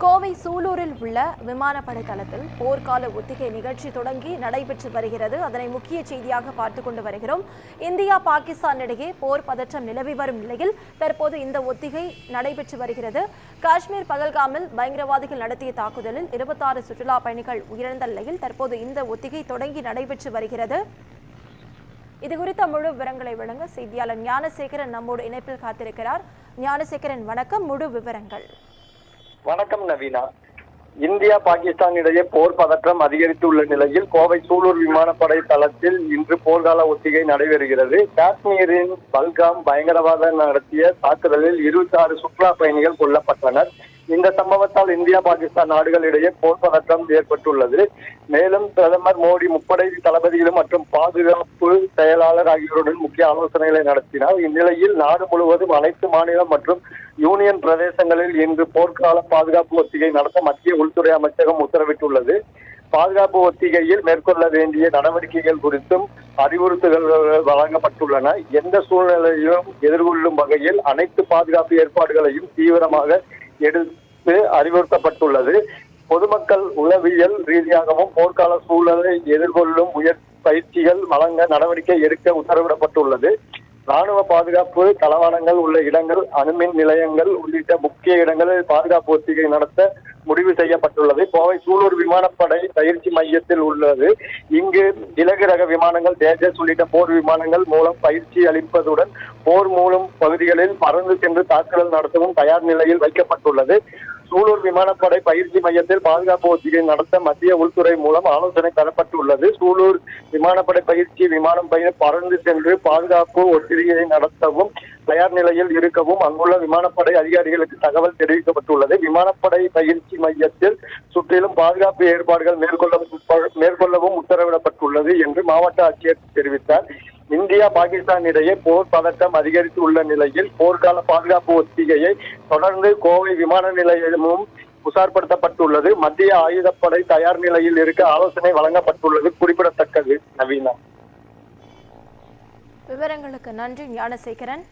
கோவை சூலூரில் உள்ள விமானப்படை தளத்தில் போர்க்கால ஒத்திகை நிகழ்ச்சி தொடங்கி நடைபெற்று வருகிறது. அதனை முக்கிய செய்தியாக பார்த்துக் கொண்டு வருகிறோம். இந்தியா பாகிஸ்தான் இடையே போர் பதற்றம் நிலவி வரும் நிலையில் தற்போது இந்த ஒத்திகை நடைபெற்று வருகிறது. காஷ்மீர் பகல்காமில் பயங்கரவாதிகள் நடத்திய தாக்குதலில் 26 சுற்றுலா பயணிகள் உயிரிழந்த நிலையில் தற்போது இந்த ஒத்திகை தொடங்கி நடைபெற்று வருகிறது. இதுகுறித்த முழு விவரங்களை வழங்க செய்தியாளர் ஞானசேகரன் நம்மோடு இணைப்பில் காத்திருக்கிறார். ஞானசேகரன், வணக்கம். முழு விவரங்கள். வணக்கம் நவீனா. இந்தியா பாகிஸ்தான் இடையே போர் பதற்றம் அதிகரித்துள்ள நிலையில் கோவை சூலூர் விமானப்படை தளத்தில் இன்று போர்க்கால ஒத்திகை நடைபெறுகிறது. காஷ்மீரின் பல்காம் பயங்கரவாத நடத்திய தாக்குதலில் 26 சுற்றுலா பயணிகள் கொல்லப்பட்டனர். இந்த சம்பவத்தால் இந்தியா பாகிஸ்தான் நாடுகளிடையே போர் பதற்றம் ஏற்பட்டுள்ளது. மேலும் பிரதமர் மோடி முப்படை தளபதிகள் மற்றும் பாதுகாப்பு செயலாளர் ஆகியோருடன் முக்கிய ஆலோசனைகளை நடத்தினார். இந்நிலையில் நாடு முழுவதும் அனைத்து மாநிலம் மற்றும் யூனியன் பிரதேசங்களில் இன்று போர்க்கால பாதுகாப்பு ஒத்திகை நடத்த மத்திய உள்துறை அமைச்சகம் உத்தரவிட்டுள்ளது. பாதுகாப்பு ஒத்திகையில் மேற்கொள்ள வேண்டிய நடவடிக்கைகள் குறித்தும் அறிவுறுத்தல்கள் வழங்கப்பட்டுள்ளன. எந்த சூழ்நிலையிலும் எதிர்கொள்ளும் வகையில் அனைத்து பாதுகாப்பு ஏற்பாடுகளையும் தீவிரமாக எடுத்து அறிவுறுத்தப்பட்டுள்ளது. பொதுமக்கள் உளவியல் ரீதியாகவும் போர்க்கால சூழலை எதிர்கொள்ளும் உயர் பயிற்சிகள் வழங்க நடவடிக்கை எடுக்க உத்தரவிடப்பட்டுள்ளது. ராணுவ பாதுகாப்பு தளவாடங்கள் உள்ள இடங்கள், அணுமின் நிலையங்கள் உள்ளிட்ட முக்கிய இடங்களில் பாதுகாப்பு ஒத்திகை நடத்த முடிவு செய்யப்பட்டுள்ளது. கோவை சூலூர் விமானப்படை பயிற்சி மையத்தில் உள்ளது. இங்கு இலகு ரக விமானங்கள், தேஜஸ் உள்ளிட்ட போர் விமானங்கள் மூலம் பயிற்சி அளிப்பதுடன் போர் மூலம் பகுதிகளில் பறந்து சென்று தாக்குதல் நடத்தவும் தயார் நிலையில் வைக்கப்பட்டுள்ளது. சூலூர் விமானப்படை பயிற்சி மையத்தில் பாதுகாப்பு ஒத்திகை நடத்த மத்திய உள்துறை மூலம் ஆலோசனை தரப்பட்டுள்ளது. சூலூர் விமானப்படை பயிற்சி விமானம் பறந்து சென்று பாதுகாப்பு ஒத்திகையை நடத்தவும் தயார் நிலையில் இருக்கவும் அங்குள்ள விமானப்படை அதிகாரிகளுக்கு தகவல் தெரிவிக்கப்பட்டுள்ளது. விமானப்படை பயிற்சி மையத்தில் சுற்றிலும் பாதுகாப்பு ஏற்பாடுகள் மேற்கொள்ளவும் உத்தரவிடப்பட்டுள்ளது என்று மாவட்ட ஆட்சியர் தெரிவித்தார். இந்தியா பாகிஸ்தான் இடையே போர் பதட்டம் அதிகரித்து உள்ள நிலையில் போர்க்கால பாதுகாப்பு ஒத்திகையை தொடர்ந்து கோவை விமான நிலையமும் உசார்படுத்தப்பட்டுள்ளது. மத்திய ஆயுதப்படை தயார் நிலையில் இருக்க ஆலோசனை வழங்கப்பட்டுள்ளது குறிப்பிடத்தக்கது. நவீனா, விவரங்களுக்கு நன்றி ஞானசேகரன்.